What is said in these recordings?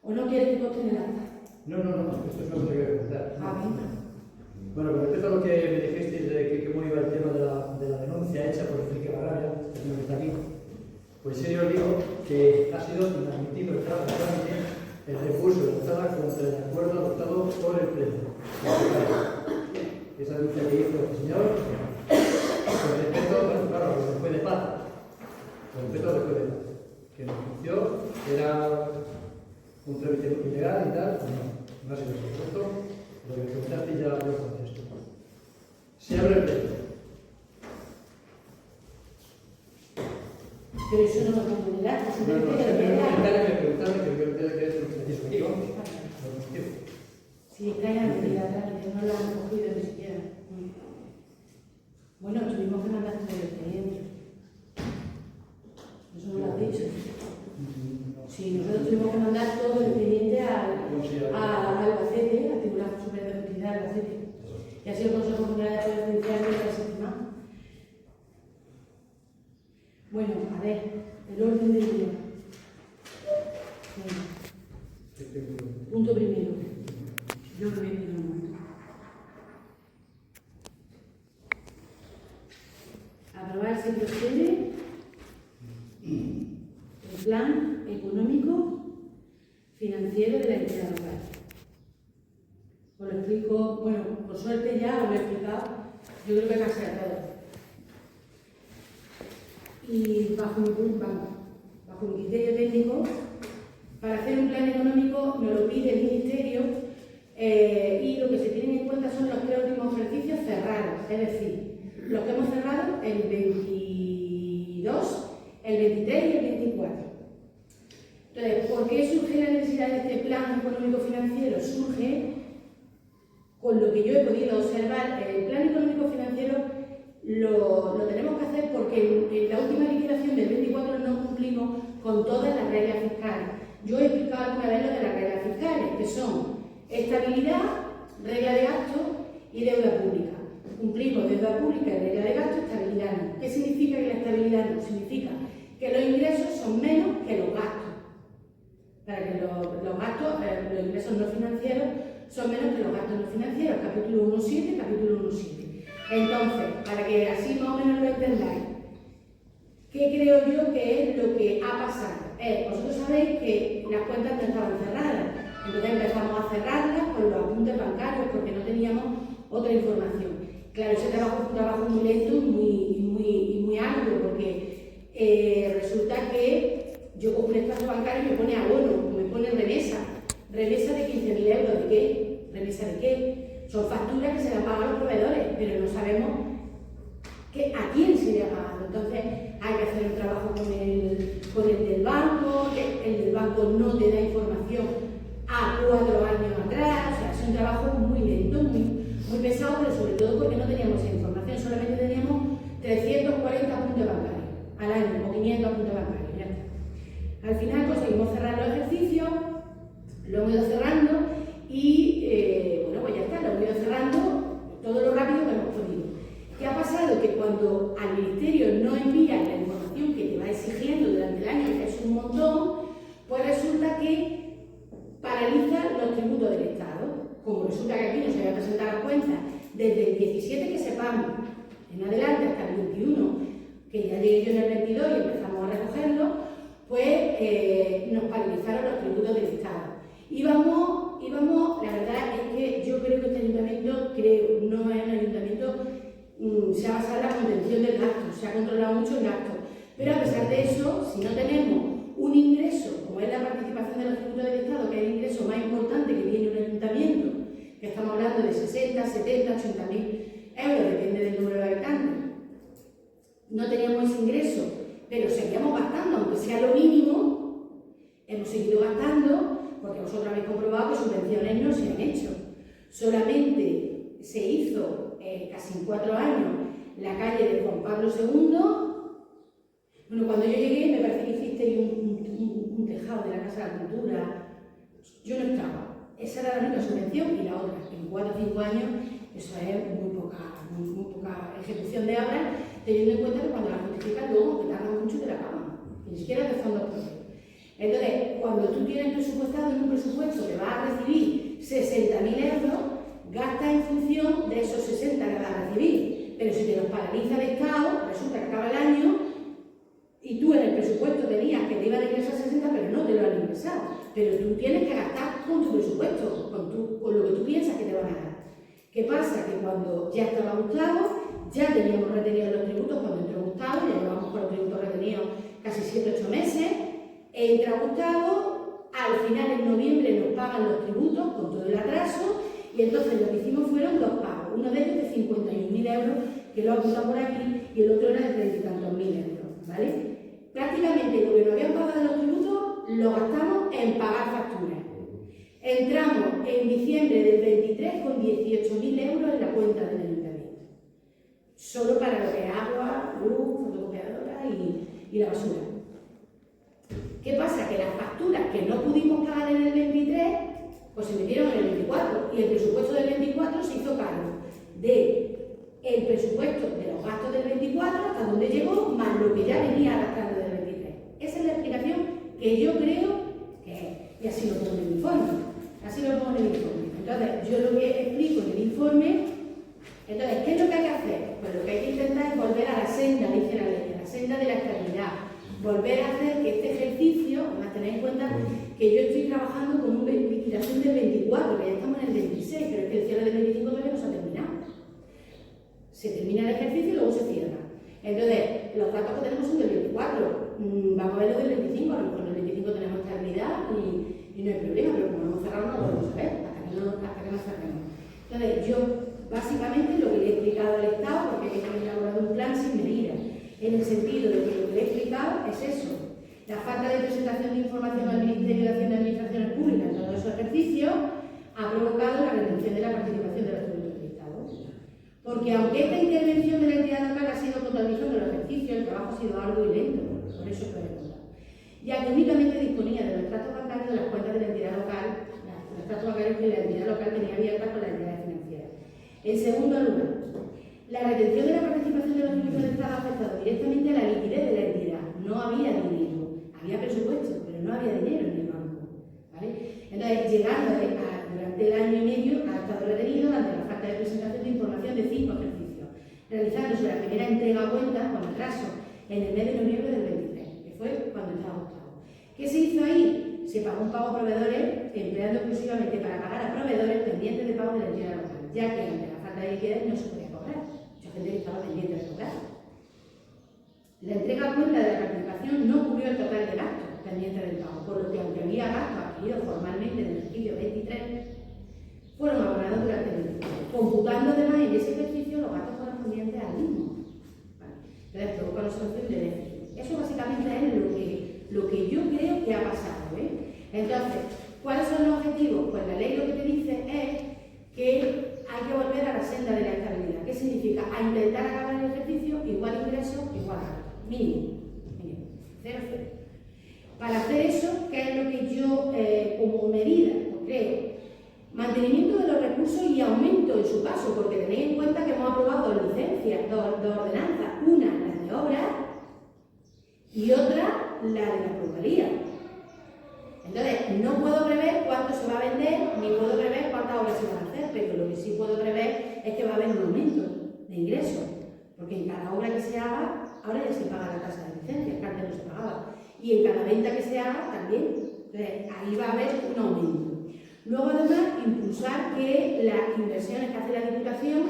¿O no quieres que conste en el acta? No, esto es lo que te voy a preguntar. Venga. Bueno, con respecto a lo que me dijisteis de que cómo iba el tema de la denuncia hecha por Enrique Barrabia, el señor que está aquí, pues yo os digo que ha sido inadmitido el recurso de la sala contra el acuerdo adoptado por el Pleno. Esa denuncia que hizo el señor, con respecto, bueno, claro, a lo que fue de paz, con respecto a lo que fue de paz, que nos anunció que era un trámite ilegal y tal, no ha sido eso, ¿cierto? Lo que preguntaste ya lo contesto. Se abre el Pleno. Pero eso no lo pongo en el acta, simplemente que lo me preguntaron que yo tenía que decir preciso aquí, vamos. Si está en la medida trámite, no lo han cogido ni siquiera. Bueno, tuvimos que mandar todo el expediente. Eso no lo has dicho. Sí, nosotros tuvimos que mandar todo el expediente al Albacete, al Tribunal Superior de Justicia de Albacete. Y así el Consejo General de Poder Judicial lo ha desestimado. Bueno, a ver, el orden del día. Punto primero. Yo lo voy a pedir un momento. Aprobar se procede el plan económico financiero de la entidad local. Os lo explico, bueno, por suerte ya os lo he explicado, yo creo que casi a todos. Y bajo mi criterio técnico, para hacer un plan económico nos lo pide el Ministerio y lo que se tiene en cuenta son los 3 últimos ejercicios cerrados, es decir, los que hemos cerrado el 22, el 23 y el 24. Entonces, ¿por qué surge la necesidad de este plan económico financiero? Surge con lo que yo he podido observar. El plan económico financiero lo tenemos que hacer porque en la última liquidación del 24 no cumplimos con todas las reglas fiscales. Yo he explicado alguna vez lo de las reglas fiscales, que son estabilidad, regla de gasto y deuda pública. Cumplimos deuda pública y regla de gasto, estabilidad no. ¿Qué significa que la estabilidad no? Significa que los ingresos son menos que los gastos. Para que los gastos, los ingresos no financieros son menos que los gastos no financieros. Capítulo 1.7, capítulo 1.7. Entonces, para que así más o menos lo entendáis, ¿qué creo yo que es lo que ha pasado? Vosotros sabéis que las cuentas no estaban cerradas, entonces empezamos a cerrarlas con los apuntes bancarios porque no teníamos otra información. Claro, ese trabajo es un trabajo muy lento y muy arduo porque resulta que yo cojo un extracto bancario y me pone abono, me pone remesa de 15.000 euros. ¿De qué? ¿Remesa de qué? Son facturas que se las pagan los proveedores, pero no sabemos a quién se le ha pagado. Entonces hay que hacer un trabajo con el del banco, el del banco no te da información a 4 años atrás, o sea, es un trabajo muy lento, muy pesado, pero sobre todo porque no teníamos esa información, solamente teníamos 340 apuntes bancarios al año, o 500 apuntes bancarios, ya está. Al final conseguimos cerrar los ejercicios, lo hemos ido cerrando y, bueno, pues ya está, lo hemos ido cerrando todo lo rápido que hemos podido. ¿Qué ha pasado? Que cuando al Ministerio no envía la información que te va exigiendo durante el año, que es un montón, pues resulta que paraliza los tributos del Estado. Como resulta que aquí no se había presentado las cuentas desde el 17 que sepamos, en adelante hasta el 21, que ya llegué yo en el 22 y empezamos a recogerlo, pues nos paralizaron los tributos del Estado. Íbamos, la verdad es que yo creo que este ayuntamiento, no es un ayuntamiento, se ha basado en la contención del gasto, se ha controlado mucho el gasto. Pero a pesar de eso, si no tenemos un ingreso, como es la participación de los tributos del Estado, que es el ingreso más importante que tiene un ayuntamiento, que estamos hablando de 60, 70, 80.000 euros, depende del número de habitantes, no teníamos ese ingreso, pero seguíamos gastando, aunque sea lo mínimo, hemos seguido gastando, porque vosotros habéis comprobado que subvenciones no se han hecho. Solamente se hizo, casi en 4 años, la calle de Juan Pablo II. Bueno, cuando yo llegué, me parece que hicisteis un tejado de la Casa de la Cultura. Yo no estaba. Esa era la única subvención y la otra. En 4 o 5 años, eso es muy poca ejecución de obras, teniendo en cuenta que cuando la justifican luego, que tardan mucho, te la pagan. Ni siquiera de fondos propios. Entonces, cuando tú tienes presupuestado en un presupuesto que vas a recibir 60.000 euros, gastas en función de esos 60 que vas a recibir. Pero si te los paraliza el Estado, resulta que acaba el año y tú en el presupuesto tenías que te iban a ingresar 60, pero no te lo han ingresado. Pero tú tienes que gastar con tu presupuesto, con lo que tú piensas que te van a dar. ¿Qué pasa? Que cuando ya estaba Gustavo, ya teníamos retenidos los tributos cuando entró Gustavo, ya llevamos con los tributos retenidos casi 7-8 meses. Entra Gustavo, al final en noviembre nos pagan los tributos con todo el atraso y entonces lo que hicimos fueron 2 pagos. Uno de ellos de 51.000 euros, que lo he apuntado por aquí, y el otro era de 30 y tantos mil euros, ¿vale? Prácticamente lo que nos habían pagado de los tributos lo gastamos en pagar facturas. Entramos en diciembre del 23 con 18.000 euros en la cuenta del ayuntamiento. Solo para lo que es agua, luz, fotocopiadora y la basura. ¿Qué pasa? Que las facturas que no pudimos pagar en el 23, pues se metieron en el 24. Y el presupuesto del 24 se hizo cargo del presupuesto de los gastos del 24 hasta donde llegó, más lo que ya venía arrastrando del 23. Esa es la explicación que yo creo que es. Y así lo pongo en el informe. Así lo pongo en el informe. Entonces, yo lo que explico en el informe, entonces, ¿qué es lo que hay que hacer? Pues lo que hay que intentar es volver a la senda, dice la ley, a la senda de la estabilidad. Volver a hacer que este ejercicio, además tener en cuenta que yo estoy trabajando con una liquidación del 24, que ya estamos en el 26, pero es que el cierre del 25 todavía no se ha terminado. Se termina el ejercicio y luego se cierra. Entonces, los datos que tenemos son del 24. Vamos a ver los del 25, a lo mejor en el 25 tenemos estabilidad y no hay problema, pero como no hemos cerrado no lo podemos saber hasta que no cerremos. Entonces, yo básicamente lo que le he explicado al Estado, porque hay que haber elaborado un plan sin medidas, en el sentido de que lo que le he explicado es eso. La falta de presentación de información al Ministerio de Hacienda y Administraciones Públicas en todos esos ejercicios ha provocado la retención de la participación de los tributos del Estado. Porque aunque esta intervención de la entidad local ha sido contabilizando los ejercicios, el trabajo ha sido algo y lento, por eso lo he contado. Ya que únicamente disponía de los extractos bancarios de las cuentas de la entidad local, los extractos bancarios que la entidad local tenía abiertas con las entidades financieras. En segundo lugar, la retención de la participación de los tributos del Estado ha afectado directamente a la liquidez de la entidad. No había dinero, había presupuesto, pero no había dinero en el banco, ¿vale? Entonces, llegando durante el año y medio, ha estado retenido ante la falta de presentación de información de 5 ejercicios, realizándose la primera entrega a cuenta con atraso en el mes de noviembre del 23, que fue cuando estaba Gustavo. ¿Qué se hizo ahí? Se pagó un pago a proveedores, empleando exclusivamente para pagar a proveedores pendientes de pago de la entidad local, ya que ante la falta de liquidez no se podía cobrar. Mucha gente que estaba pendiente de cobrar. La entrega a cuenta de la participación no cubrió el total de gastos pendientes del pago, por lo que aunque había gastos adquiridos formalmente en el ejercicio 23, fueron abonados durante el 23, computando además en ese ejercicio los gastos correspondientes al mismo. ¿Vale? Entonces provoca una situación de déficit. Eso básicamente es lo que yo creo que ha pasado, ¿eh? Entonces, ¿cuáles son los objetivos? Pues la ley lo que te dice es que hay que volver a la senda de la estabilidad. ¿Qué significa? A intentar acabar el ejercicio igual ingreso, igual gasto. Mínimo. 0,0. Para hacer eso, ¿qué es lo que yo como medida creo? Mantenimiento de los recursos y aumento en su caso, porque tenéis en cuenta que hemos aprobado dos licencias, dos ordenanzas, una la de obras y otra la de la plusvalía. Entonces, no puedo prever cuánto se va a vender, ni puedo prever cuántas obras se van a hacer, pero lo que sí puedo prever es que va a haber un aumento de ingresos, porque en cada obra que se haga, ahora ya se paga la tasa de licencia, que antes no se pagaba, y en cada venta que se haga también. Entonces, ahí va a haber un aumento. Luego, además, impulsar que las inversiones que hace la Diputación,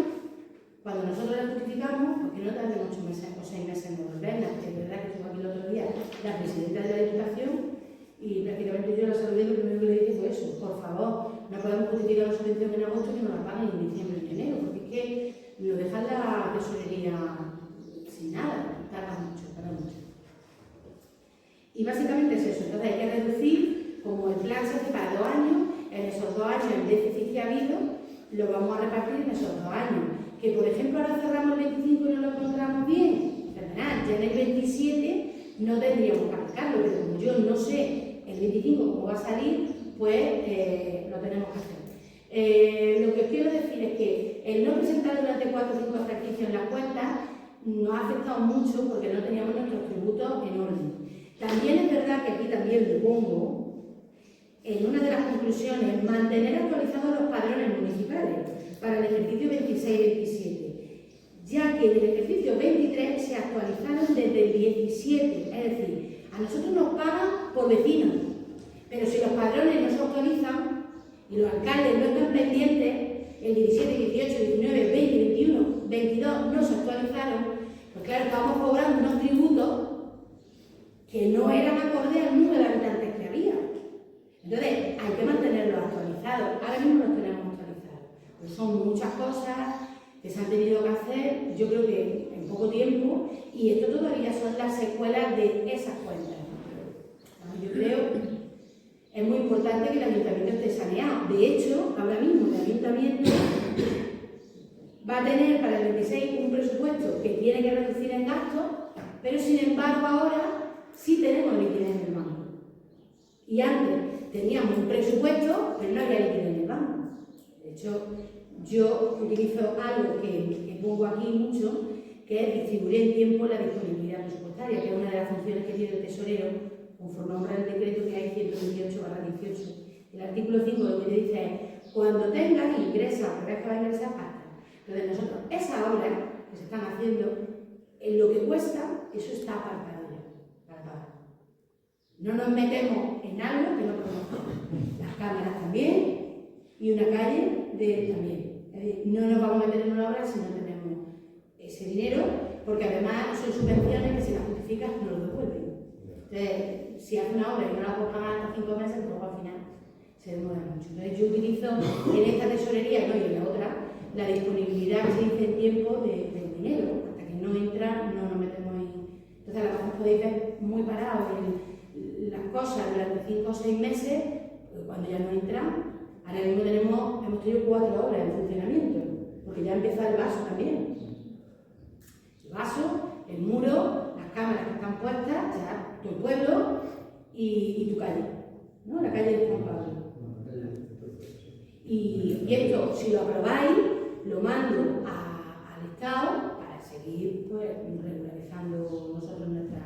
cuando nosotros las justificamos, porque no tarden 8 meses o 6 meses en devolverlas, que es verdad que estuvo aquí el otro día la presidenta de la Diputación, y prácticamente yo la saludé, lo primero que le dije fue eso: por favor, no podemos justificar una subvención en agosto que nos la paguen en diciembre y en enero, porque es que nos dejan la tesorería sin nada, tarda mucho. Y básicamente es eso. Entonces hay que reducir, como el plan se hace para 2 años, en esos 2 años el déficit que ha habido lo vamos a repartir en esos 2 años. Que por ejemplo ahora cerramos el 25 y no lo encontramos bien, fenomenal. Ya en el 27 no tendríamos que aplicarlo, pero como yo no sé el 25 cómo va a salir, pues lo tenemos que hacer. Lo que os quiero decir es que el no presentar durante 4 o 5 ejercicios en las cuentas nos ha afectado mucho porque no teníamos nuestros tributos en orden. También es verdad que aquí también lo pongo, en una de las conclusiones, mantener actualizados los padrones municipales para el ejercicio 26-27, ya que en el ejercicio 23 se actualizaron desde el 17, es decir, a nosotros nos pagan por vecinos, pero si los padrones no se actualizan y los alcaldes no están pendientes, el 17, 18, 19, 20, 21, 22 no se actualizaron, pues claro, estamos cobrando unos tributos que no eran acordes al número de habitantes que había. Entonces, hay que mantenerlos actualizados. Ahora mismo los tenemos actualizados. Pues son muchas cosas que se han tenido que hacer, yo creo que en poco tiempo, y esto todavía son las secuelas de esas cuentas. Yo creo que es muy importante que el ayuntamiento esté saneado. De hecho, ahora mismo el ayuntamiento va a tener para el 26 un presupuesto que tiene que reducir en gastos, pero sin embargo ahora sí tenemos liquidez en el banco. Y antes teníamos un presupuesto, pero no había liquidez en el banco. De hecho, yo utilizo algo que pongo aquí mucho, que es distribuir en tiempo la disponibilidad presupuestaria, que es una de las funciones que tiene el tesorero, conforme a el decreto que hay 128/18. El artículo 5 lo que te dice es, cuando tengas ingresa, porque es que va a ingresar, pacta. Entonces nosotros, esas obras que se están haciendo, en lo que cuesta, eso está apartado ya, para pagar. No nos metemos en algo que no conocemos. Las cámaras también, y una calle también. Es decir, no nos vamos a meter en una obra si no tenemos ese dinero, porque además son subvenciones que si las justificas no lo devuelven. Entonces, si hace una obra y no la puedes pagar hasta 5 meses, pues al final se demora mucho. Entonces yo utilizo en esta tesorería, no, y en la otra, la disponibilidad que se dice en tiempo del dinero. Hasta que no entra, no nos metemos en... Entonces a lo mejor podéis ver muy parados las cosas durante 5 o 6 meses, pues cuando ya no entran. Ahora mismo hemos tenido 4 obras en funcionamiento, porque ya empieza el vaso también. El vaso, el muro, las cámaras que están puestas, ya tu pueblo y tu calle, ¿no? La calle de Juan Pablo. Y esto, si lo aprobáis, lo mando al Estado para seguir pues, regularizando nosotros nuestras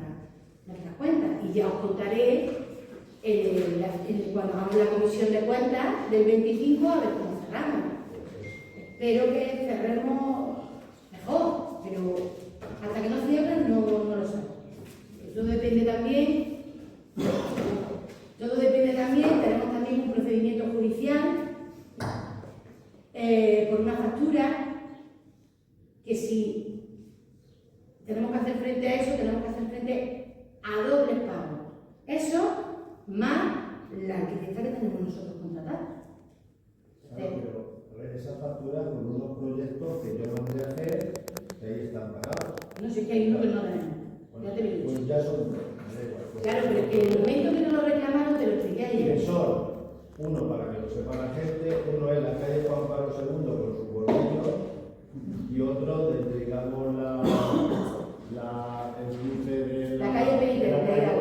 cuentas. Y ya os contaré cuando hagamos la comisión de cuentas del 25 a ver cómo cerramos. Espero que cerremos mejor, pero hasta que no cierren no lo sé. Todo depende también, tenemos también un procedimiento judicial por una factura que si tenemos que hacer frente a eso, tenemos que hacer frente a dobles pagos. Eso más la arquitecta que tenemos nosotros contratada. Claro, pero esa factura con unos proyectos que yo mandé a hacer, que ahí están pagados. No sé que hay uno que no tenemos. Ya te lo he dicho. Pues ya son dos. Claro, pero en el momento que no lo reclamaron, te lo expliqué ayer. Que son, uno para que lo sepa la gente, uno es la calle Juan Pablo II con sus bolillos y otro desde, digamos, el cruce de la calle Penitente, la calle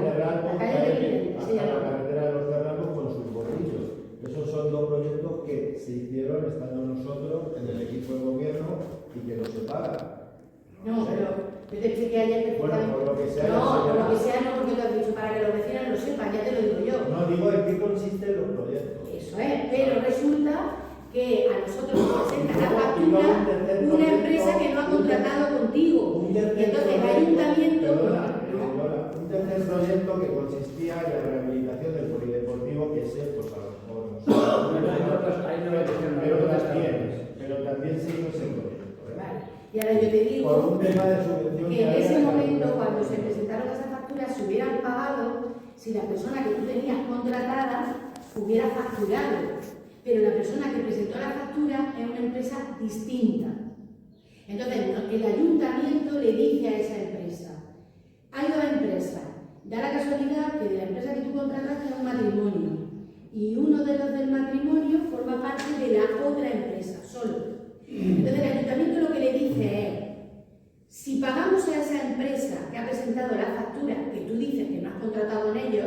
Penitente, hasta la carretera de los Cerranos con sus bolillos. Esos son dos proyectos que se hicieron estando nosotros en el equipo de gobierno y que no se pagan. No, pero yo te expliqué ayer que... Bueno, por lo que sea... No, por lo que sea, no, porque te has dicho para que los vecinos lo sepan, ya te lo digo yo. No, digo en qué consisten los proyectos. Eso es, pero resulta que a nosotros nos presenta la factura una empresa que no ha contratado contigo. Y entonces el ayuntamiento... Un tercer proyecto que consistía en la rehabilitación del polideportivo, que sé, pues a lo mejor no sé. Pero también sigo ese proyecto. Vale. Y ahora yo te digo por un tema de subvención que en ese momento, cuando se presentaron esas facturas, se hubieran pagado si la persona que tú tenías contratada hubiera facturado. Pero la persona que presentó la factura es una empresa distinta. Entonces, el ayuntamiento le dice a esa empresa, hay dos empresas, da la casualidad que de la empresa que tú contrataste es un matrimonio y uno de los del matrimonio forma parte de la otra empresa, solo. Entonces el ayuntamiento lo que le dice es, si pagamos a esa empresa que ha presentado la factura, que tú dices que no has contratado con ellos,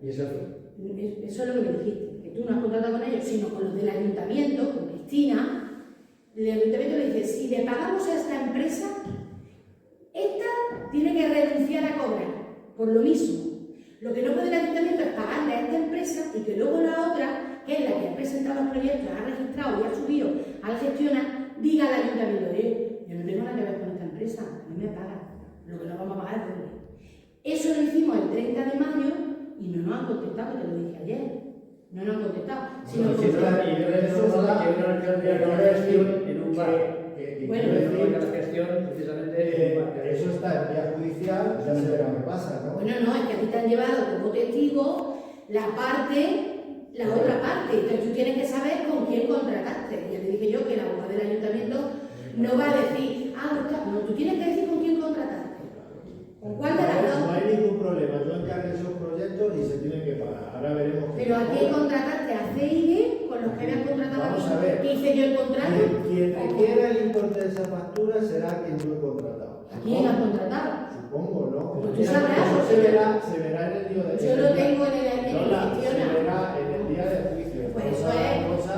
¿Y eso? Eso es lo que me dijiste, que tú no has contratado con ellos, sino con los del ayuntamiento, con Cristina, el ayuntamiento le dice, si le pagamos a esta empresa, esta tiene que renunciar a cobrar, por lo mismo. Lo que no puede el ayuntamiento es pagarle a esta empresa y que luego la otra que es la que ha presentado los proyectos, ha registrado y ha subido al Gestiona, diga al ayuntamiento, yo no tengo nada que ver con esta empresa, a mí me pagan, lo que no vamos a pagar es doble. Eso lo hicimos el 30 de mayo y no nos han contestado, que te lo dije ayer. No nos han contestado. Si no, en un bar. Bueno, la gestión, precisamente, eso está en vía judicial, ya se verá qué pasa, ¿no? bueno, no, es que a ti te han llevado como testigo la otra parte. Entonces tú tienes que saber con quién contrataste. Ya te dije yo que la abogada del ayuntamiento no va a decir, no, tú tienes que decir con quién contrataste. ¿Con cuál de las dos? No hay ningún problema, yo encargué esos proyectos y se tienen que pagar. Ahora veremos. Pero a quién contrataste, a CID, con los que habían contratado. Vamos a ver. ¿Qué hice yo el contrato? Quien requiera el importe de esa factura será quien yo he contratado. ¿A quién has contratado? Supongo, ¿no? Pues tú sabrás, Eso porque se verá en el día de yo lo tengo en el Lola, se Gestiona. verá en el día de juicio. Pues Vamos eso a es. la cosa.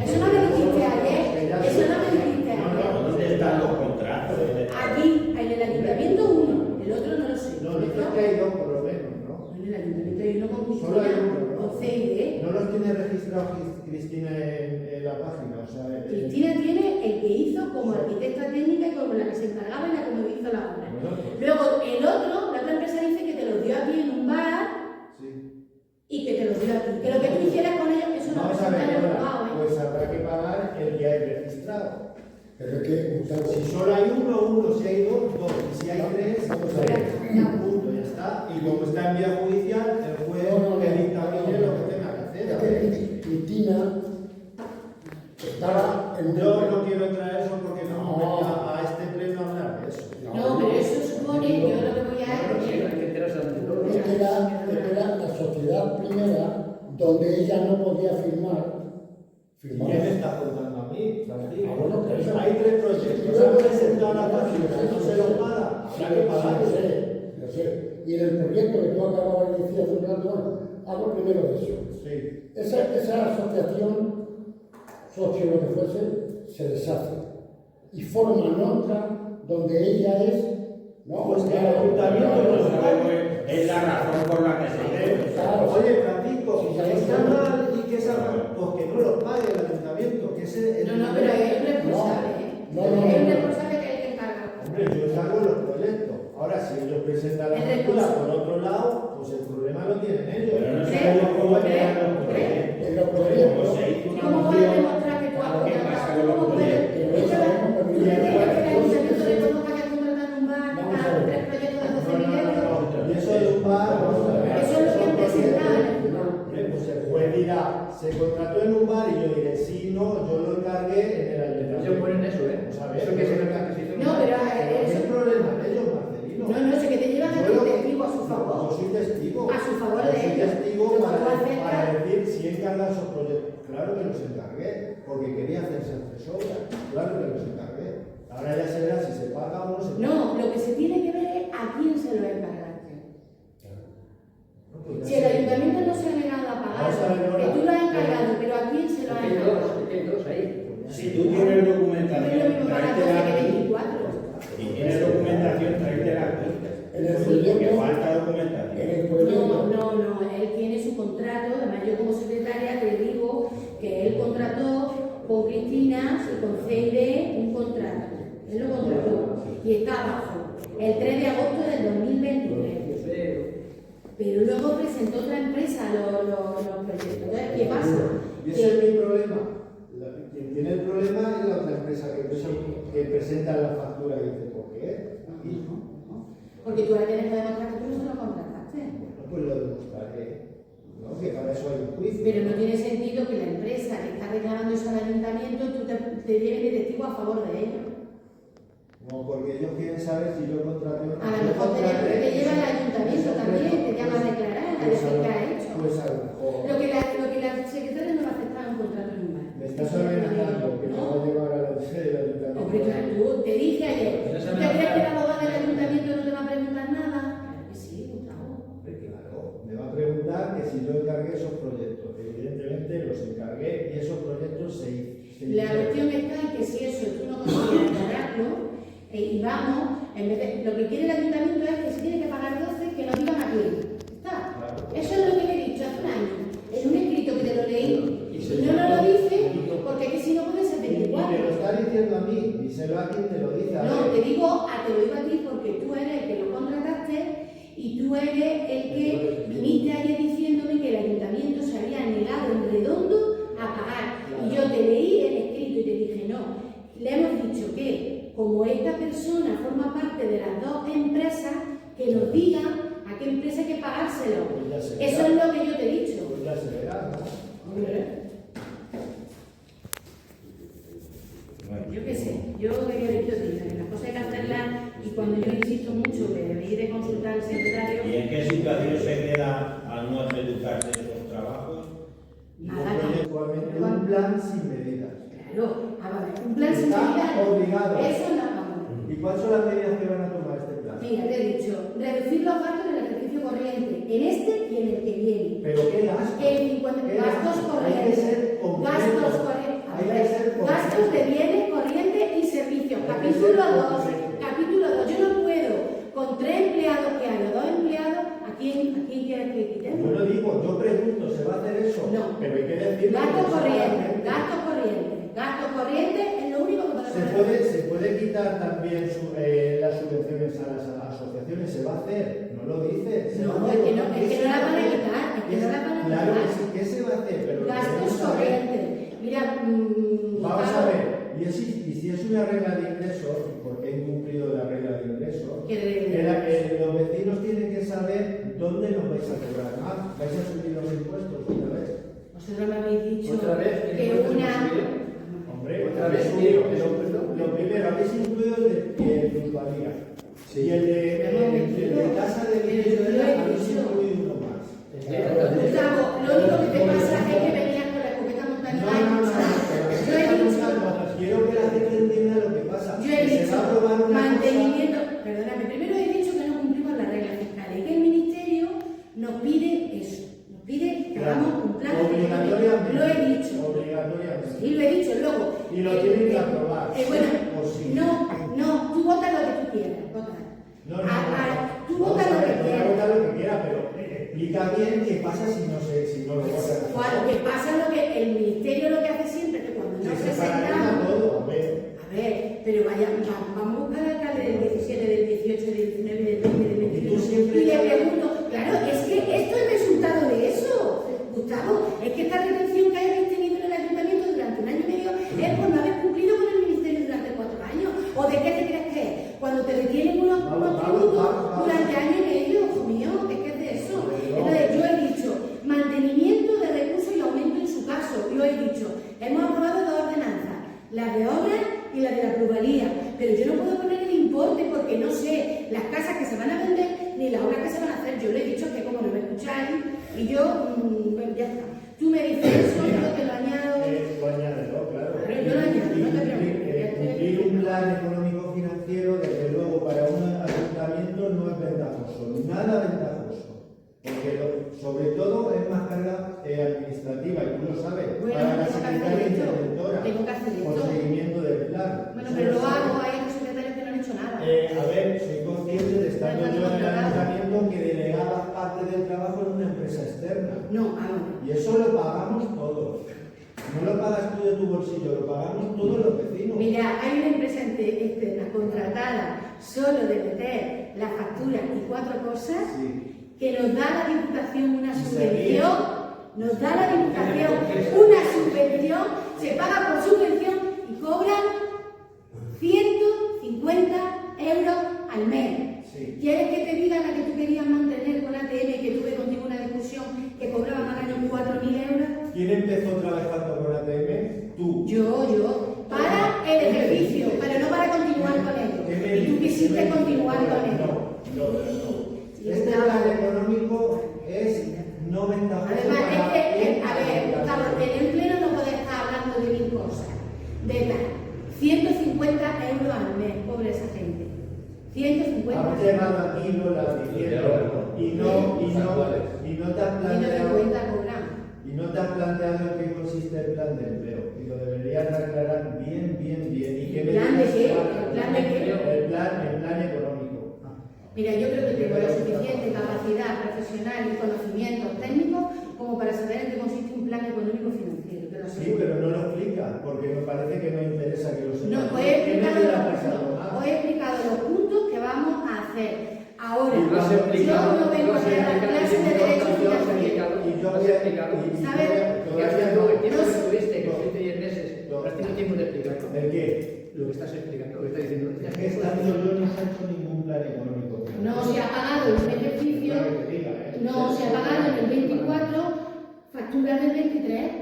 Eso no me dijiste ayer. Eso no me dijiste ayer. ¿Dónde están los contratos? Aquí, en el ayuntamiento uno, el otro no lo sé. No, dice que hay dos por lo menos, ¿no? En el ayuntamiento hay uno con Solo hay Cristina, uno, ¿no? con CID. No los tiene registrados Cristina en la página, o sea... Cristina tiene el que hizo como arquitecta técnica y como la que se encargaba y la que me hizo la obra. Bueno, pues, Luego, el otro, la otra empresa dice que te los dio a ti en un bar sí. y que te los dio a ti. Que lo que tú hicieras con ellos, eso no Vamos a presenta ver, en el Lola, juzgado, ¿eh? pues habrá que pagar el que hay registrado. Pero es que Si solo hay uno, si hay dos, y si hay tres, pues punto, ya está. Y como está en vía judicial, el juez que dictamine lo que tenga que hacer. es A que ver. Cristina estaba en Yo no quiero entrar a eso porque no No. venga a este pleno a hablar de eso. No, pero eso supone, yo lo que voy a Sí, decir. hay que enterarse ante todo. Es que era la sociedad primera donde ella no podía firmar. ¿Quién me está contando a mí, Francisco? Ah, bueno, pero eso- Hay tres proyectos, se han presentado la factura, no se los paga, habrá que pagarlo. Lo sé. Y en el proyecto que tú acababas de decir hace un rato, hablo primero de eso. Sí. Esa asociación, socio lo que fuese, se deshace y forman otra donde ella es, ¿no? Pues que el ayuntamiento no No se sabemos, pague. es la razón por la que se hizo. Claro. Oye, Francisco, Sí, que sí, está sí. mal y que esa, pues que no los pague el ayuntamiento, que ese... No, pero es un responsable, ¿eh? No, Es un responsable que hay que encargar. Hombre, yo salgo los proyectos. Ahora, si ellos presentan la El factura recurso. por otro lado, pues el problema lo tienen ellos. Pero no ¿Crees? sabemos cómo ¿Crees? quedan los ¿Crees? proyectos. En los Como proyectos. se hizo ¿Y una cómo puedes moción, demostrar que tú has ¿qué contratado? pasa con los ¿Cómo puedes? proyectos? Eso es que el ayuntamiento reconozca que has contratado un bar, Vamos a para ver. tres proyectos de 12 No, mil euros. Y eso de un bar, vamos a ver. Eso es lo que han presentado. Hombre, pues el juez dirá, se contrató en un bar y yo diré, sí, no, yo lo encargué en el ayuntamiento. Ellos ponen eso, ¿eh? Vamos a ver. Eso que se ve que se hizo. No, pero Pero eso. es el problema de ellos, Marcelino. No, sé que te llevan a Yo tu lo- testigo a su Yo favor. soy testigo. A su favor Yo de soy ellos. testigo Lo que tú para aceptas. decir si he encargado esos proyectos. Claro que los encargué, porque quería hacerse tres obras. Claro que los encargué. Ahora ya se verá si se paga o no se paga. No, lo que se tiene que ver es a quién se lo encargaste. No, pues ya Si el sé. ayuntamiento no se ha negado a pagar, Vamos a ver, Lola. que tú lo has encargado, pero a quién se lo has Hay encargado. dos ahí. Si tú tienes No es lo documentación, mismo pagar 12 tráetela que aquí. 24. Si tienes documentación, tráetela aquí. En el Porque proyecto, falta en documentación. el No, proyecto, él tiene su contrato, además yo como secretaria te digo que él contrató con Cristina y con CID un contrato, él lo contrató y está abajo, el 3 de agosto del 2023, pero luego presentó otra empresa los proyectos. Entonces, ¿qué pasa? Y ese es mi problema. Quien tiene el problema es la otra empresa que presenta la factura y dice, ¿por qué? Aquí. Porque tú ahora tienes que demostrar que tú no se lo contrataste. Bueno, pues lo demostraré. ¿No? Que para eso hay un juicio. Pero no tiene sentido que la empresa que está reclamando eso al ayuntamiento tú te lleves de testigo a favor de ellos. No, porque ellos quieren saber si yo contraté o no. A lo mejor te lleva al ayuntamiento también, te llama a declarar, a decir qué ha hecho. Pues a lo mejor. Lo que la secretaria no va a aceptar un contrato en un bar. Me estás amenazando que me va a llevar a la sede del ayuntamiento. Hombre, claro, tú te dije ayer, ¿tú te crees que la abogada del ayuntamiento no te va a preguntar nada? Claro que sí, Gustavo. Hombre, claro, me va a preguntar que si yo encargué esos proyectos. Evidentemente los encargué y esos proyectos se hicieron. La cuestión está en que si eso tú no consigues aclararlo, y vamos, en vez de, lo que quiere el ayuntamiento es que si tiene que pagar 12, que nos digan a quién. Está. Claro. Eso es lo que le he dicho hace un año. En un escrito que te lo leí díselo a quien te lo dice. No, te lo digo a ti porque tú eres el que lo contrataste y tú eres el que viniste ayer diciéndome que el ayuntamiento se había negado en redondo a pagar. Y yo te leí el escrito y te dije, no, le hemos dicho que como esta persona forma parte de las dos empresas, que nos digan a qué empresa hay que pagárselo. Eso es lo que yo te he dicho. Pues ya se verá, ¿no? Hombre. Yo qué sé, yo quería dicho, tío, las cosas hay que hacerlas y cuando yo insisto mucho que debéis de consultar al secretario. ¿Y en qué situación se queda al no educarse de esos trabajos? Y actualmente un plan sin medidas. Claro, a ver, un plan sin Está medidas. obligado. Eso no vamos. ¿Y cuáles son las medidas que van a tomar este plan? Mira, te he dicho, reducir los gastos en el ejercicio corriente, en este y en el que viene. ¿Pero qué gasto? El 50, ¿Qué gastos gasto? corrientes. Hay que ser concreto. Gastos corrientes. Hay que ser concreto. Gastos de bienes corrientes y servicios. Hay que Capítulo ser 2. concreto. Capítulo 2. Yo no puedo, con 3 empleados que hay o 2 empleados, ¿a quién quieres que quitemos? Yo no digo, yo pregunto, ¿se va a hacer eso? No. Pero hay que decir. Gastos corrientes. Gastos corrientes. Gastos corrientes es lo único que podemos hacer. ¿Se puede quitar también las subvenciones a las asociaciones? ¿Se va a hacer? ¿No lo dice? ¿Se va a No, hacer? es que no las van a quitar. Es que no las van a Claro quitar. que sí, ¿qué se va a hacer? Pero Gastos queremos saber. corrientes. Mira, Vamos a ver, y si es una regla de ingresos, porque he incumplido la regla de ingresos, ¿qué regla? los vecinos tienen que saber dónde nos vais a cobrar más. ¿Vais a subir los impuestos otra vez? Vosotros me habéis dicho ¿Otra vez? que una... Hombre, Otra vez, subido. tío, Lo primero, habéis incluido el de plusvalía. Sí. Y el de tasa de bienes, Yo lo he habéis dicho. incluido uno más. Gustavo, lo único que te pasa es que venías con la escopeta montaña. Yo he dicho... Quiero que la gente entienda lo que pasa. Yo he Que se dicho va a aprobar una mantenimiento... Perdóname, primero he dicho que no cumplimos las reglas fiscales y que el Ministerio nos pide eso. Nos pide que hagamos un plan... Obligatoriamente. Lo he dicho. Obligatoriamente. Sí, lo he dicho. Luego... Y lo tienen que aprobar. Bueno, o sí. no, tú vota lo que tú quieras, vota. No, Tú Vamos vota a lo ver, que voy a quieras. votar lo que quiera, pero explica bien qué pasa si no lo votan. Lo que pasa es lo que el Ministerio lo que hace siempre es que cuando no Se paraliza presentamos... todo, a ver. A ver, pero vamos a buscar al alcalde del 17, del 18, del 19, del 20, del 21. Y le pregunto, claro, es que esto es resultado de eso, Gustavo. Es que esta retención que habéis tenido en el ayuntamiento durante un año y medio es por no haber cumplido con el Ministerio durante 4 años. ¿O de qué te crees que es? Cuando te retienen unos tributos durante año y medio, hijo mío, ¿qué es de eso? Entonces, yo he dicho mantenimiento de recursos y aumento en su caso. Yo he dicho, hemos aprobado 2 ordenanzas, la de obras y la de la plusvalía, pero yo no puedo poner el importe porque no sé las casas que se van a vender ni las obras que se van a hacer. Yo le he dicho que como no me escucháis y yo, pues ya está. Tú me dices eso, yo te lo añado. Lo añádelo, claro. Pero yo lo añado, no te preocupes. Cumplir un plan económico financiero, desde luego, para un ayuntamiento no es ventajoso, nada ventajoso. Porque sobre todo es más carga administrativa, y tú lo sabes, Bueno, para la tengo que hacer secretaria esto. interventora, Tengo que hacer por esto. seguimiento del plan. Bueno, Eso pero lo lo sabes. hago, hay otros secretarios que no han hecho nada. A ver, soy consciente de estando yo en el ayuntamiento que delegaba parte del trabajo en una empresa externa. No, ahora. Y eso lo pagamos todos. No lo pagas tú de tu bolsillo, lo pagamos todos los vecinos. Mira, hay una empresa externa contratada solo de meter la factura y 4 cosas Sí. que nos da la Diputación una Y se subvención, nos da la Diputación una subvención, se paga por subvención y cobran 150 euros al mes. Sí. ¿Quieres que te diga la que tú querías mantener con ATM, que tuve contigo una discusión que cobraba al año 4.000 euros? ¿Quién empezó trabajando con ATM? Tú. Yo, para el ejercicio, pero no para continuar con ello. Y tú quisiste continuar con ello. No. Este plan económico es no ventajoso. Además, es que, a ver, para- Gustavo, en el pleno no puedes estar hablando de 1000 cosas. De tal, 150 euros al mes, pobre esa gente. 150 Has llegado aquí Lola diciendo y no te has planteado 150 cobran. y no te has planteado en qué consiste el plan de empleo y lo deberías aclarar bien y que me ¿Plan de digas qué? cuál- ¿El plan de qué? el plan económico. Mira, yo creo que tengo la suficiente capacidad profesional y conocimientos técnicos como para saber en qué consiste un plan económico financiero. Te lo lo Sí, aseguro. pero no lo explica, porque me parece que no interesa que lo sepa. No, os he explicado los puntos que vamos a hacer. Ahora, Y lo has explicado, yo no vengo a hacer la clase de Derecho Financiero. Y yo voy a... ¿Sabes? Todavía No, el no... tiempo que tuviste, que estuviste 10 meses, no has tenido tiempo de explicarlo. ¿El qué? Lo que estás explicando, lo que estás diciendo. Es que esta vez yo no se ha hecho ningún plan económico. No se ha pagado en un ejercicio, no se ha pagado en el 24, factura del 23.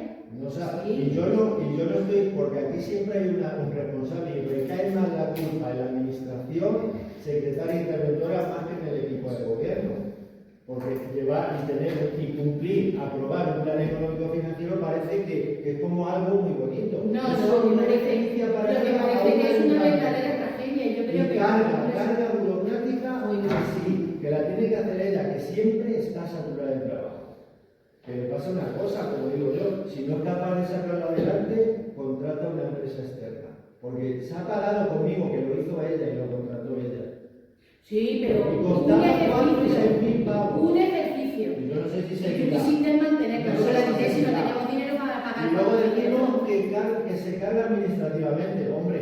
No, o sea, Sí. y yo no estoy, porque aquí siempre hay un responsable y recae más la culpa en la administración, secretaria interventora, más que en el equipo de gobierno. Porque llevar y tener y cumplir, aprobar un plan económico financiero parece que es como algo muy bonito. No, Eso no, es me una parece, evidencia lo para que parece que es una verdadera tragedia y yo creo que... carga burocrática así, que la tiene que hacer ella, que siempre está saturada de trabajo. Que le pasa una cosa, como digo yo, si no es capaz de sacarlo adelante, contrata una empresa externa. Porque se ha pagado conmigo, que lo hizo ella y lo contrató ella. Sí, pero Y un costaba ejercicio. Un ejercicio. Y yo no sé si Y se tú quita. quisiste mantener, pero No sé solamente si si no se quita. tenemos dinero para pagar. Y luego decimos que se carga administrativamente. Hombre,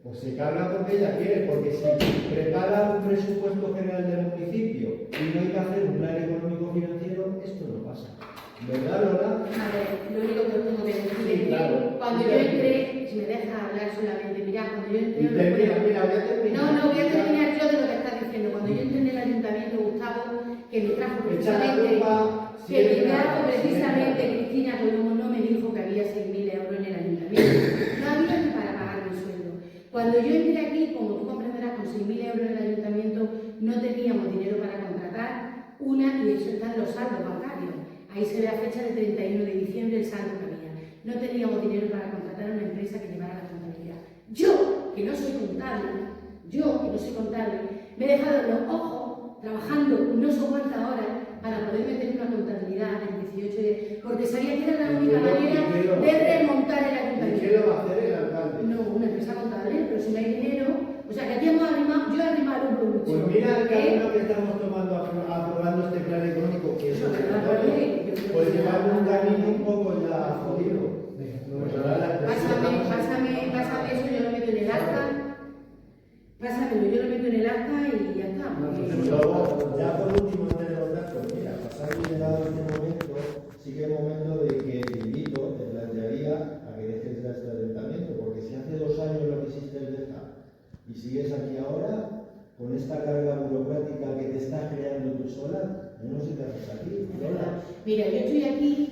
pues se carga porque ella quiere, porque si prepara un presupuesto general del municipio y no hay que hacer un plan económico financiero, esto no pasa. ¿Verdad, Lola? A ver, lo único que os tengo que decir Sí, es que claro. cuando yo entré, si me dejas hablar solamente, mirad, cuando yo entré... Y termina, mira, voy a terminar. No, voy a terminar yo de lo que estás diciendo. Cuando yo entré en el ayuntamiento, Gustavo, que me trajo Echa la precisamente... culpa Que me siempre, trajo precisamente siempre. Cristina Colomo no me dijo que había 6.000 euros en el ayuntamiento. No había ni para pagar mi sueldo. Cuando yo entré aquí, como tú comprenderás, con 6.000 euros en el ayuntamiento no teníamos dinero para contratar una, y eso está en los saldos bancarios. Ahí se ve a fecha del 31 de diciembre el saldo que había. No teníamos dinero para contratar a una empresa que llevara la contabilidad. Yo, que no soy contable, me he dejado los ojos trabajando no sé cuántas horas para poder meter una contabilidad del 18 de... porque sabía que era la única manera de remontar el ¿Y ayuntamiento. qué lo va a hacer el alcalde? No, una empresa contable, pero si no hay dinero... O sea, que aquí hemos arrimado, yo he arrimado un mucho. Pues mira el camino que estamos tomando aprobando este plan económico, que es pues llevar un camino un poco ya jodido. Pásame eso, yo lo meto en el acta. Pásamelo, yo lo meto en el acta y ya está. Y luego, ya por último, de los datos, mira, pasado y llegado este momento, sigue el momento de que te invito, te plantearía a que dejes ya este ayuntamiento, porque si hace 2 años lo quisiste dejar y sigues aquí ahora, con esta carga burocrática que te estás creando tú sola, yo no sé qué haces aquí. Lola. Mira, yo estoy aquí